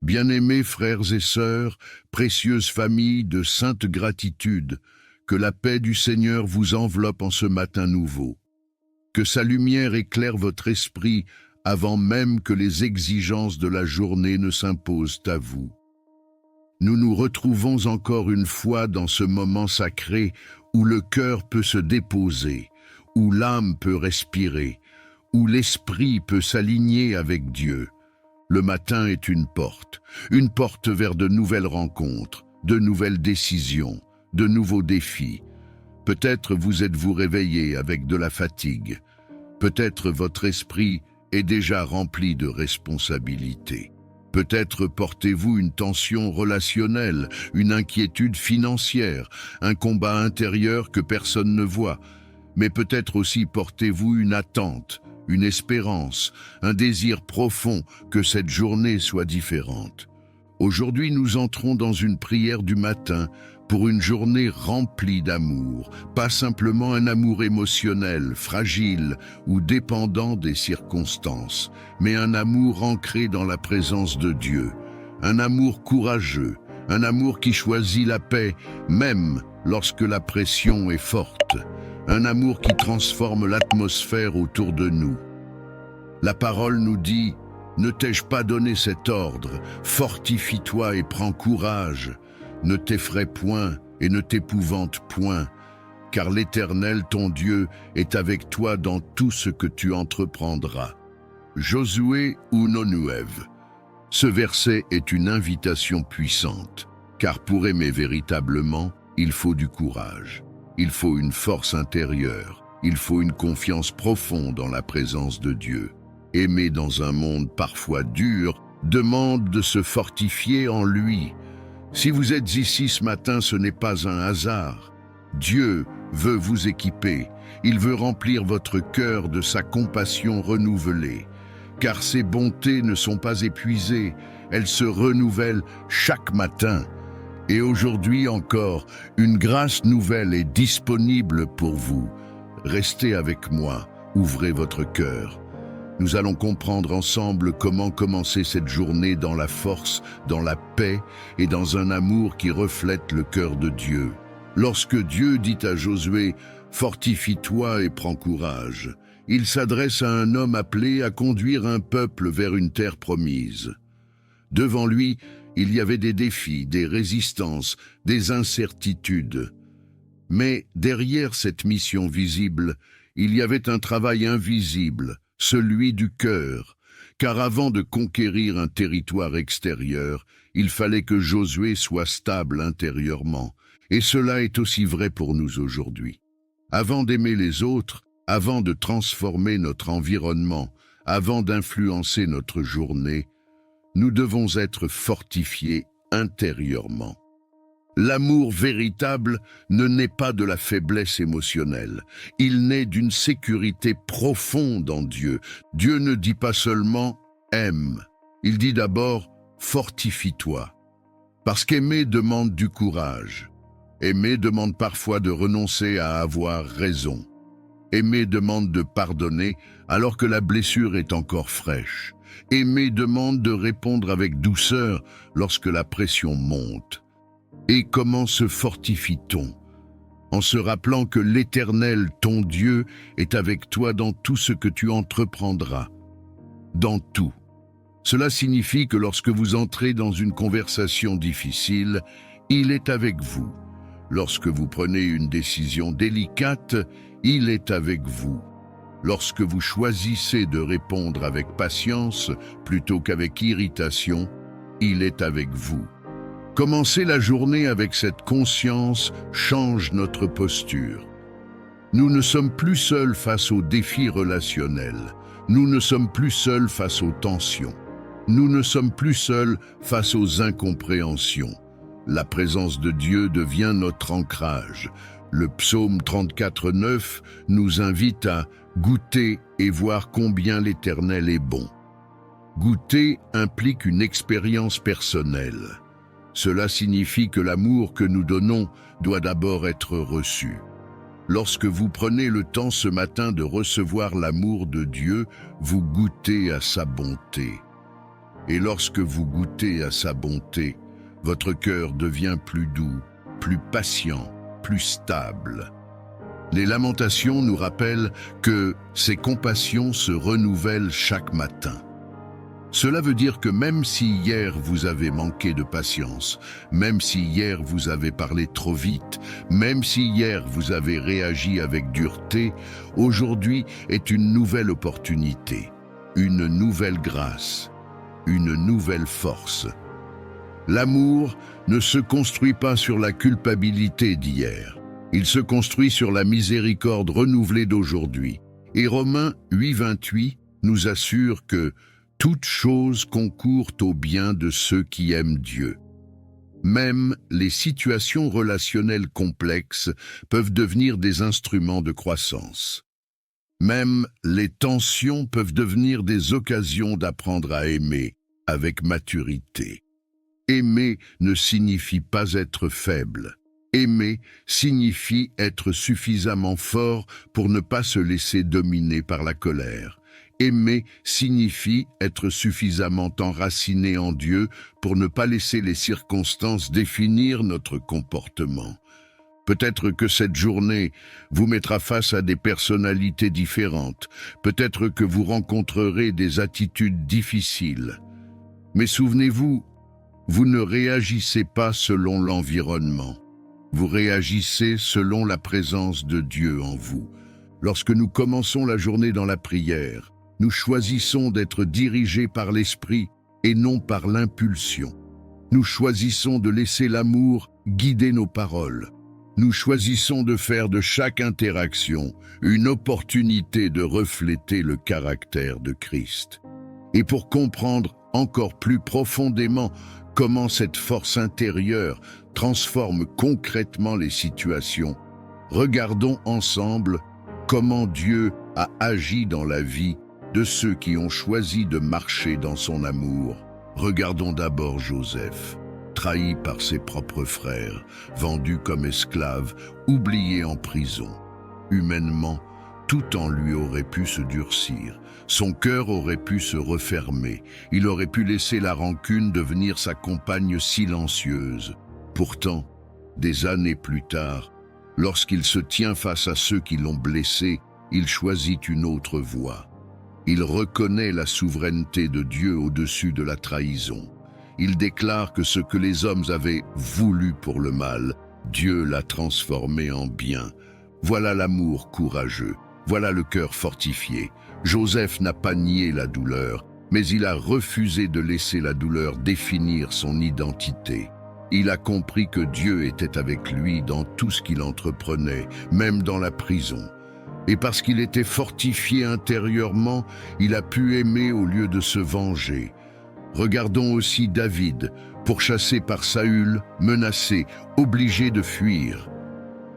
Bien-aimés frères et sœurs, précieuse famille de sainte gratitude, que la paix du Seigneur vous enveloppe en ce matin nouveau. Que sa lumière éclaire votre esprit avant même que les exigences de la journée ne s'imposent à vous. Nous nous retrouvons encore une fois dans ce moment sacré où le cœur peut se déposer, où l'âme peut respirer, où l'esprit peut s'aligner avec Dieu. Le matin est une porte vers de nouvelles rencontres, de nouvelles décisions, de nouveaux défis. Peut-être vous êtes-vous réveillé avec de la fatigue. Peut-être votre esprit est déjà rempli de responsabilités. Peut-être portez-vous une tension relationnelle, une inquiétude financière, un combat intérieur que personne ne voit. Mais peut-être aussi portez-vous une attente, une espérance, un désir profond que cette journée soit différente. Aujourd'hui, nous entrons dans une prière du matin pour une journée remplie d'amour, pas simplement un amour émotionnel, fragile ou dépendant des circonstances, mais un amour ancré dans la présence de Dieu, un amour courageux, un amour qui choisit la paix même lorsque la pression est forte, un amour qui transforme l'atmosphère autour de nous. La parole nous dit: « Ne t'ai-je pas donné cet ordre? Fortifie-toi et prends courage. Ne t'effraie point et ne t'épouvante point, car l'Éternel ton Dieu est avec toi dans tout ce que tu entreprendras. » Josué 1:9. Ce verset est une invitation puissante, car pour aimer véritablement, il faut du courage. Il faut une force intérieure, il faut une confiance profonde en la présence de Dieu. Aimer dans un monde parfois dur demande de se fortifier en lui. Si vous êtes ici ce matin, ce n'est pas un hasard. Dieu veut vous équiper, il veut remplir votre cœur de sa compassion renouvelée, car ses bontés ne sont pas épuisées, elles se renouvellent chaque matin. Et aujourd'hui encore, une grâce nouvelle est disponible pour vous. Restez avec moi, ouvrez votre cœur. Nous allons comprendre ensemble comment commencer cette journée dans la force, dans la paix et dans un amour qui reflète le cœur de Dieu. Lorsque Dieu dit à Josué « Fortifie-toi et prends courage », il s'adresse à un homme appelé à conduire un peuple vers une terre promise. Devant lui, il y avait des défis, des résistances, des incertitudes. Mais derrière cette mission visible, il y avait un travail invisible, celui du cœur, car avant de conquérir un territoire extérieur, il fallait que Josué soit stable intérieurement, et cela est aussi vrai pour nous aujourd'hui. Avant d'aimer les autres, avant de transformer notre environnement, avant d'influencer notre journée, nous devons être fortifiés intérieurement. L'amour véritable ne naît pas de la faiblesse émotionnelle. Il naît d'une sécurité profonde en Dieu. Dieu ne dit pas seulement « aime », il dit d'abord « fortifie-toi ». Parce qu'aimer demande du courage. Aimer demande parfois de renoncer à avoir raison. Aimer demande de pardonner alors que la blessure est encore fraîche. Aimer demande de répondre avec douceur lorsque la pression monte. Et comment se fortifie-t-on? En se rappelant que l'Éternel, ton Dieu, est avec toi dans tout ce que tu entreprendras. Dans tout. Cela signifie que lorsque vous entrez dans une conversation difficile, il est avec vous. Lorsque vous prenez une décision délicate, il est avec vous. Lorsque vous choisissez de répondre avec patience plutôt qu'avec irritation, il est avec vous. Commencer la journée avec cette conscience change notre posture. Nous ne sommes plus seuls face aux défis relationnels. Nous ne sommes plus seuls face aux tensions. Nous ne sommes plus seuls face aux incompréhensions. La présence de Dieu devient notre ancrage. Le psaume 34:9 nous invite à goûter et voir combien l'Éternel est bon. Goûter implique une expérience personnelle. Cela signifie que l'amour que nous donnons doit d'abord être reçu. Lorsque vous prenez le temps ce matin de recevoir l'amour de Dieu, vous goûtez à sa bonté. Et lorsque vous goûtez à sa bonté, votre cœur devient plus doux, plus patient, plus stable. Les Lamentations nous rappellent que ces compassions se renouvellent chaque matin. Cela veut dire que même si hier vous avez manqué de patience, même si hier vous avez parlé trop vite, même si hier vous avez réagi avec dureté, aujourd'hui est une nouvelle opportunité, une nouvelle grâce, une nouvelle force. L'amour ne se construit pas sur la culpabilité d'hier. Il se construit sur la miséricorde renouvelée d'aujourd'hui. Et Romains 8,28 nous assure que toutes choses concourent au bien de ceux qui aiment Dieu. Même les situations relationnelles complexes peuvent devenir des instruments de croissance. Même les tensions peuvent devenir des occasions d'apprendre à aimer avec maturité. Aimer ne signifie pas être faible. Aimer signifie être suffisamment fort pour ne pas se laisser dominer par la colère. Aimer signifie être suffisamment enraciné en Dieu pour ne pas laisser les circonstances définir notre comportement. Peut-être que cette journée vous mettra face à des personnalités différentes. Peut-être que vous rencontrerez des attitudes difficiles. Mais souvenez-vous, vous ne réagissez pas selon l'environnement. Vous réagissez selon la présence de Dieu en vous. Lorsque nous commençons la journée dans la prière, nous choisissons d'être dirigés par l'Esprit et non par l'impulsion. Nous choisissons de laisser l'amour guider nos paroles. Nous choisissons de faire de chaque interaction une opportunité de refléter le caractère de Christ. Et pour comprendre encore plus profondément comment cette force intérieure transforme concrètement les situations, regardons ensemble comment Dieu a agi dans la vie de ceux qui ont choisi de marcher dans son amour. Regardons d'abord Joseph, trahi par ses propres frères, vendu comme esclave, oublié en prison. Humainement, tout en lui aurait pu se durcir. Son cœur aurait pu se refermer. Il aurait pu laisser la rancune devenir sa compagne silencieuse. Pourtant, des années plus tard, lorsqu'il se tient face à ceux qui l'ont blessé, il choisit une autre voie. Il reconnaît la souveraineté de Dieu au-dessus de la trahison. Il déclare que ce que les hommes avaient voulu pour le mal, Dieu l'a transformé en bien. Voilà l'amour courageux, voilà le cœur fortifié. Joseph n'a pas nié la douleur, mais il a refusé de laisser la douleur définir son identité. Il a compris que Dieu était avec lui dans tout ce qu'il entreprenait, même dans la prison. Et parce qu'il était fortifié intérieurement, il a pu aimer au lieu de se venger. Regardons aussi David, pourchassé par Saül, menacé, obligé de fuir.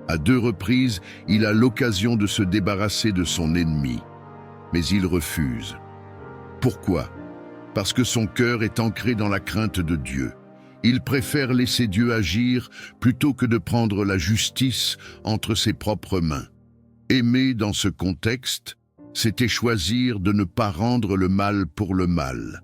À 2 reprises, il a l'occasion de se débarrasser de son ennemi. Mais il refuse. Pourquoi? Parce que son cœur est ancré dans la crainte de Dieu. Il préfère laisser Dieu agir plutôt que de prendre la justice entre ses propres mains. Aimer dans ce contexte, c'était choisir de ne pas rendre le mal pour le mal.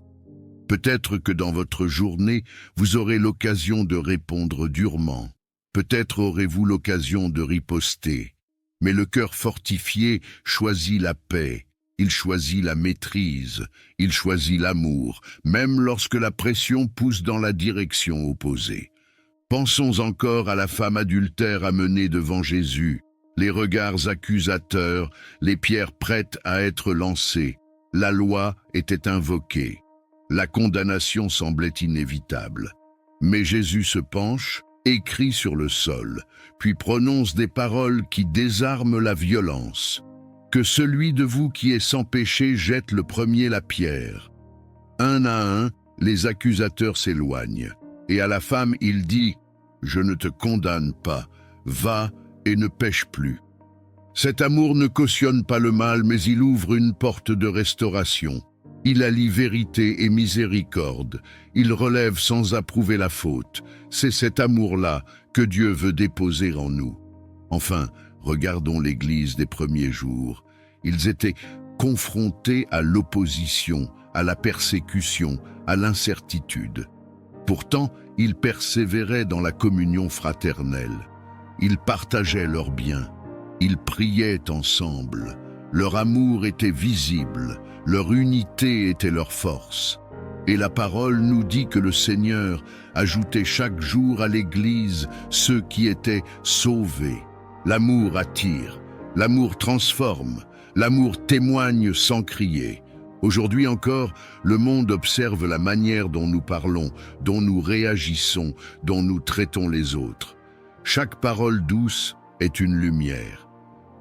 Peut-être que dans votre journée, vous aurez l'occasion de répondre durement. Peut-être aurez-vous l'occasion de riposter. Mais le cœur fortifié choisit la paix, il choisit la maîtrise, il choisit l'amour, même lorsque la pression pousse dans la direction opposée. Pensons encore à la femme adultère amenée devant Jésus. Les regards accusateurs, les pierres prêtes à être lancées. La loi était invoquée. La condamnation semblait inévitable. Mais Jésus se penche, écrit sur le sol, puis prononce des paroles qui désarment la violence. Que celui de vous qui est sans péché jette le premier la pierre. Un à un, les accusateurs s'éloignent. Et à la femme, il dit « Je ne te condamne pas, va et ne pêche plus. » Cet amour ne cautionne pas le mal, mais il ouvre une porte de restauration. Il allie vérité et miséricorde. Il relève sans approuver la faute. C'est cet amour-là que Dieu veut déposer en nous. Enfin, regardons l'Église des premiers jours. Ils étaient confronté à l'opposition, à la persécution, à l'incertitude. Pourtant, ils persévéraient dans la communion fraternelle. Ils partageaient leurs biens. Ils priaient ensemble. Leur amour était visible. Leur unité était leur force. Et la parole nous dit que le Seigneur ajoutait chaque jour à l'Église ceux qui étaient sauvés. L'amour attire, l'amour transforme, l'amour témoigne sans crier. Aujourd'hui encore, le monde observe la manière dont nous parlons, dont nous réagissons, dont nous traitons les autres. Chaque parole douce est une lumière.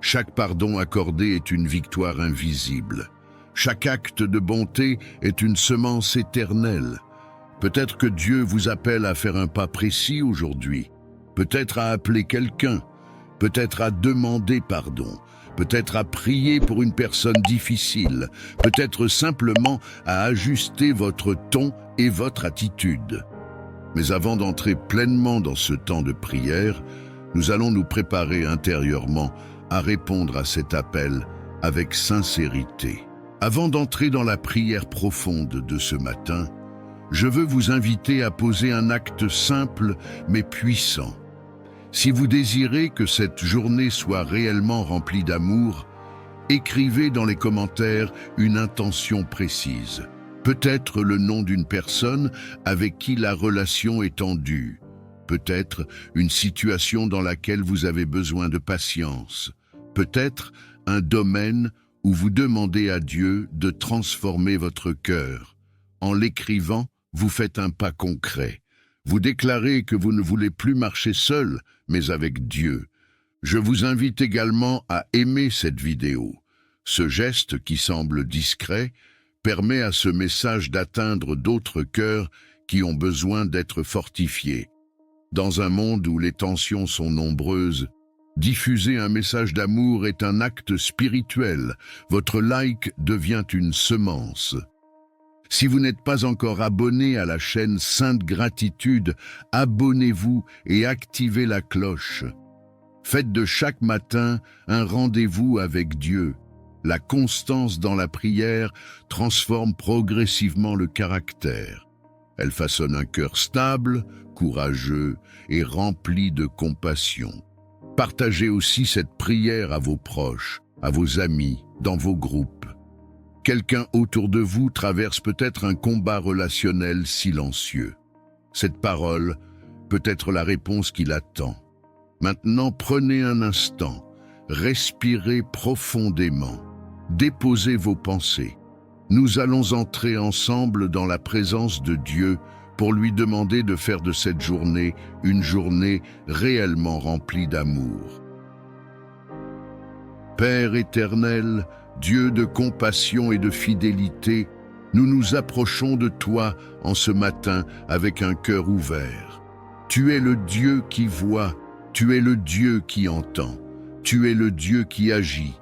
Chaque pardon accordé est une victoire invisible. Chaque acte de bonté est une semence éternelle. Peut-être que Dieu vous appelle à faire un pas précis aujourd'hui. Peut-être à appeler quelqu'un. Peut-être à demander pardon. Peut-être à prier pour une personne difficile. Peut-être simplement à ajuster votre ton et votre attitude. Mais avant d'entrer pleinement dans ce temps de prière, nous allons nous préparer intérieurement à répondre à cet appel avec sincérité. Avant d'entrer dans la prière profonde de ce matin, je veux vous inviter à poser un acte simple mais puissant. Si vous désirez que cette journée soit réellement remplie d'amour, écrivez dans les commentaires une intention précise. Peut-être le nom d'une personne avec qui la relation est tendue. Peut-être une situation dans laquelle vous avez besoin de patience. Peut-être un domaine où vous demandez à Dieu de transformer votre cœur. En l'écrivant, vous faites un pas concret. Vous déclarez que vous ne voulez plus marcher seul, mais avec Dieu. Je vous invite également à aimer cette vidéo. Ce geste, qui semble discret, permet à ce message d'atteindre d'autres cœurs qui ont besoin d'être fortifiés. Dans un monde où les tensions sont nombreuses, diffuser un message d'amour est un acte spirituel. Votre like devient une semence. Si vous n'êtes pas encore abonné à la chaîne Sainte Gratitude, abonnez-vous et activez la cloche. Faites de chaque matin un rendez-vous avec Dieu. La constance dans la prière transforme progressivement le caractère. Elle façonne un cœur stable, courageux et rempli de compassion. Partagez aussi cette prière à vos proches, à vos amis, dans vos groupes. Quelqu'un autour de vous traverse peut-être un combat relationnel silencieux. Cette parole peut être la réponse qu'il attend. Maintenant, prenez un instant, respirez profondément, déposez vos pensées. Nous allons entrer ensemble dans la présence de Dieu pour lui demander de faire de cette journée une journée réellement remplie d'amour. Père éternel, Dieu de compassion et de fidélité, nous nous approchons de toi en ce matin avec un cœur ouvert. Tu es le Dieu qui voit, tu es le Dieu qui entend, tu es le Dieu qui agit.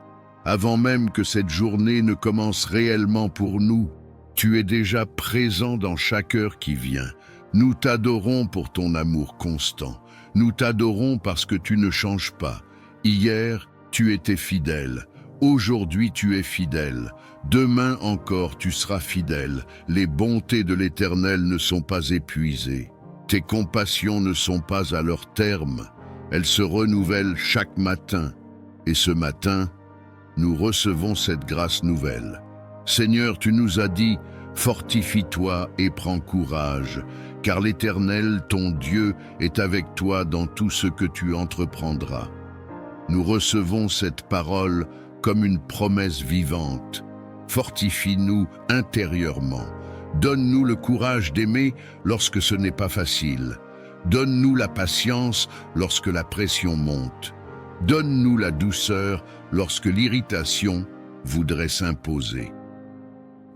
Avant même que cette journée ne commence réellement pour nous, tu es déjà présent dans chaque heure qui vient. Nous t'adorons pour ton amour constant. Nous t'adorons parce que tu ne changes pas. Hier, tu étais fidèle. Aujourd'hui, tu es fidèle. Demain encore, tu seras fidèle. Les bontés de l'Éternel ne sont pas épuisées. Tes compassions ne sont pas à leur terme. Elles se renouvellent chaque matin. Et ce matin, nous recevons cette grâce nouvelle. Seigneur, tu nous as dit, fortifie-toi et prends courage, car l'Éternel, ton Dieu, est avec toi dans tout ce que tu entreprendras. Nous recevons cette parole comme une promesse vivante. Fortifie-nous intérieurement. Donne-nous le courage d'aimer lorsque ce n'est pas facile. Donne-nous la patience lorsque la pression monte. Donne-nous la douceur lorsque l'irritation voudrait s'imposer.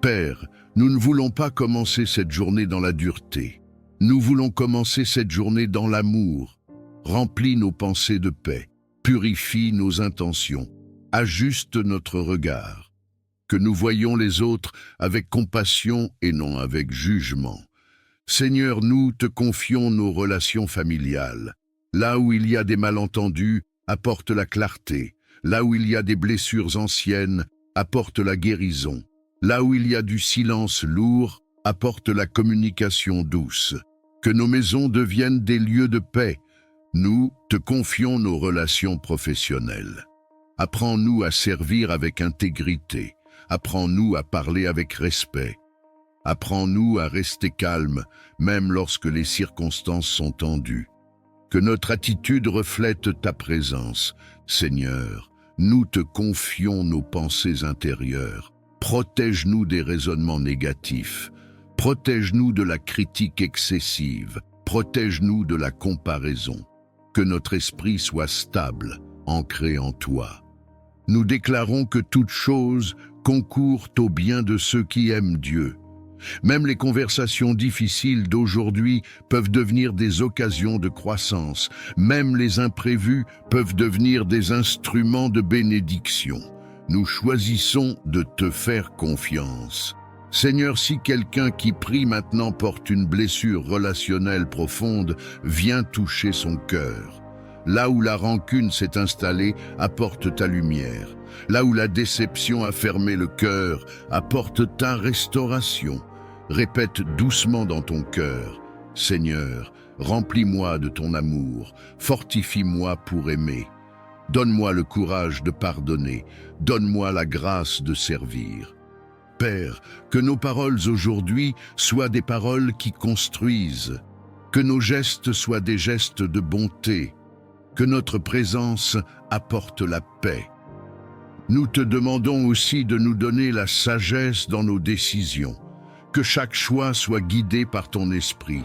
Père, nous ne voulons pas commencer cette journée dans la dureté. Nous voulons commencer cette journée dans l'amour. Remplis nos pensées de paix. Purifie nos intentions. Ajuste notre regard. Que nous voyions les autres avec compassion et non avec jugement. Seigneur, nous te confions nos relations familiales. Là où il y a des malentendus, apporte la clarté. Là où il y a des blessures anciennes, apporte la guérison. Là où il y a du silence lourd, apporte la communication douce. Que nos maisons deviennent des lieux de paix. Nous te confions nos relations professionnelles. Apprends-nous à servir avec intégrité. Apprends-nous à parler avec respect. Apprends-nous à rester calme, même lorsque les circonstances sont tendues. Que notre attitude reflète ta présence. Seigneur, nous te confions nos pensées intérieures. Protège-nous des raisonnements négatifs. Protège-nous de la critique excessive. Protège-nous de la comparaison. Que notre esprit soit stable, ancré en toi. Nous déclarons que toute chose concourt au bien de ceux qui aiment Dieu. Même les conversations difficiles d'aujourd'hui peuvent devenir des occasions de croissance. Même les imprévus peuvent devenir des instruments de bénédiction. Nous choisissons de te faire confiance. Seigneur, si quelqu'un qui prie maintenant porte une blessure relationnelle profonde, viens toucher son cœur. Là où la rancune s'est installée, apporte ta lumière. Là où la déception a fermé le cœur, apporte ta restauration. Répète doucement dans ton cœur, Seigneur, remplis-moi de ton amour, fortifie-moi pour aimer. Donne-moi le courage de pardonner, donne-moi la grâce de servir. Père, que nos paroles aujourd'hui soient des paroles qui construisent, que nos gestes soient des gestes de bonté, que notre présence apporte la paix. Nous te demandons aussi de nous donner la sagesse dans nos décisions, que chaque choix soit guidé par ton esprit,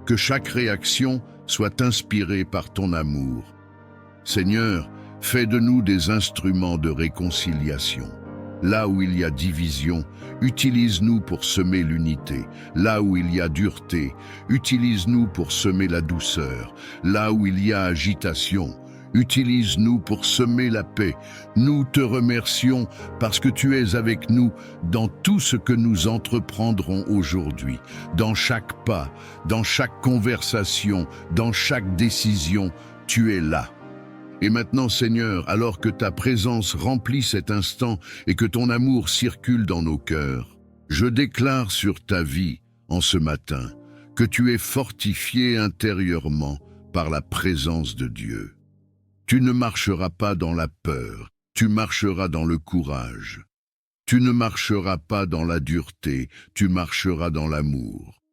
que chaque réaction soit inspirée par ton amour. Seigneur, fais de nous des instruments de réconciliation. Là où il y a division, utilise-nous pour semer l'unité. Là où il y a dureté, utilise-nous pour semer la douceur. Là où il y a agitation, utilise-nous pour semer la paix. Nous te remercions parce que tu es avec nous dans tout ce que nous entreprendrons aujourd'hui. Dans chaque pas, dans chaque conversation, dans chaque décision, tu es là. Et maintenant, Seigneur, alors que ta présence remplit cet instant et que ton amour circule dans nos cœurs, je déclare sur ta vie, en ce matin, que tu es fortifié intérieurement par la présence de Dieu. Tu ne marcheras pas dans la peur, tu marcheras dans le courage. Tu ne marcheras pas dans la dureté, tu marcheras dans l'amour.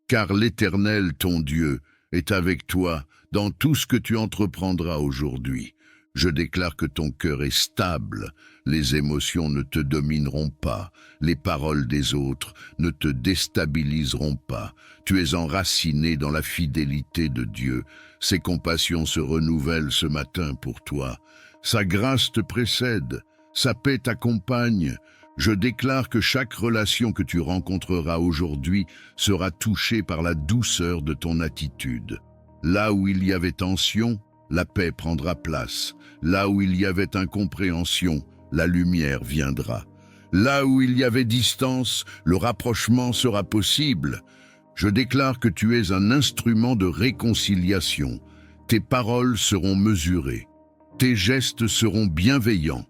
Car l'Éternel, ton Dieu, est avec toi dans tout ce que tu entreprendras aujourd'hui. Je déclare que ton cœur est stable, les émotions ne te domineront pas, les paroles des autres ne te déstabiliseront pas. Tu es enraciné dans la fidélité de Dieu. Ses compassions se renouvellent ce matin pour toi. Sa grâce te précède, sa paix t'accompagne. Je déclare que chaque relation que tu rencontreras aujourd'hui sera touchée par la douceur de ton attitude. Là où il y avait tension, la paix prendra place. Là où il y avait incompréhension, la lumière viendra. Là où il y avait distance, le rapprochement sera possible. Je déclare que tu es un instrument de réconciliation. Tes paroles seront mesurées. Tes gestes seront bienveillants.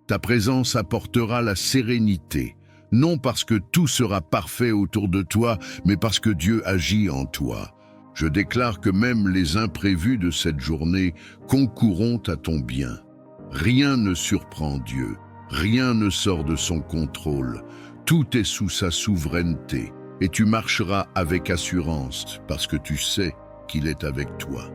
Ta présence apportera la sérénité. Non parce que tout sera parfait autour de toi, mais parce que Dieu agit en toi. Je déclare que même les imprévus de cette journée concourront à ton bien. Rien ne surprend Dieu, rien ne sort de son contrôle. Tout est sous sa souveraineté et tu marcheras avec assurance parce que tu sais qu'il est avec toi.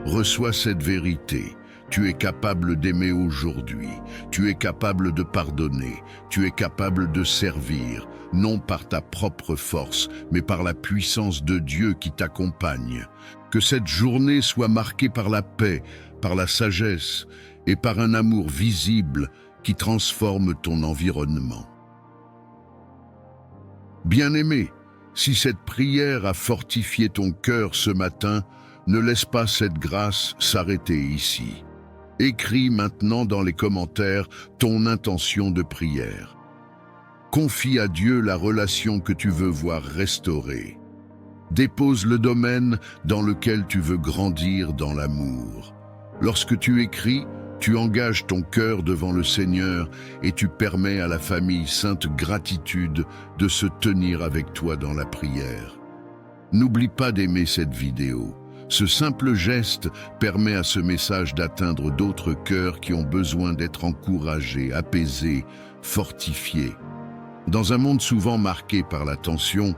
Reçois cette vérité. Tu es capable d'aimer aujourd'hui, tu es capable de pardonner, tu es capable de servir, non par ta propre force, mais par la puissance de Dieu qui t'accompagne. Que cette journée soit marquée par la paix, par la sagesse et par un amour visible qui transforme ton environnement. Bien-aimé, si cette prière a fortifié ton cœur ce matin, ne laisse pas cette grâce s'arrêter ici. Écris maintenant dans les commentaires ton intention de prière. Confie à Dieu la relation que tu veux voir restaurée. Dépose le domaine dans lequel tu veux grandir dans l'amour. Lorsque tu écris, Tu engages ton cœur devant le Seigneur et tu permets à la famille Sainte Gratitude de se tenir avec toi dans la prière. N'oublie pas d'aimer cette vidéo. Ce simple geste permet à ce message d'atteindre d'autres cœurs qui ont besoin d'être encouragés, apaisés, fortifiés. Dans un monde souvent marqué par la tension,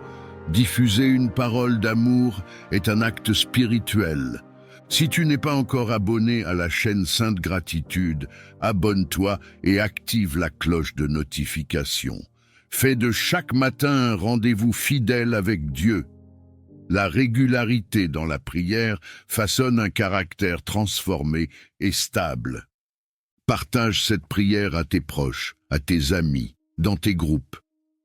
diffuser une parole d'amour est un acte spirituel. Si tu n'es pas encore abonné à la chaîne Sainte Gratitude, abonne-toi et active la cloche de notification. Fais de chaque matin un rendez-vous fidèle avec Dieu. La régularité dans la prière façonne un caractère transformé et stable. Partage cette prière à tes proches, à tes amis, dans tes groupes.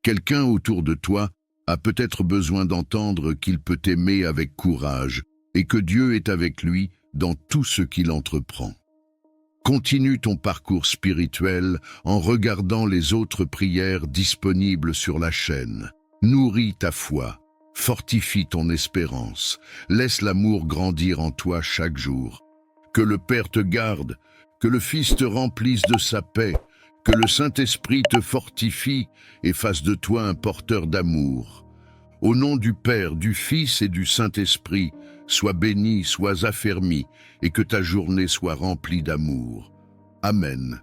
Quelqu'un autour de toi a peut-être besoin d'entendre qu'il peut aimer avec courage et que Dieu est avec lui dans tout ce qu'il entreprend. Continue ton parcours spirituel en regardant les autres prières disponibles sur la chaîne. Nourris ta foi, fortifie ton espérance, laisse l'amour grandir en toi chaque jour. Que le Père te garde, que le Fils te remplisse de sa paix, que le Saint-Esprit te fortifie et fasse de toi un porteur d'amour. Au nom du Père, du Fils et du Saint-Esprit, sois béni, sois affermi, et que ta journée soit remplie d'amour. Amen.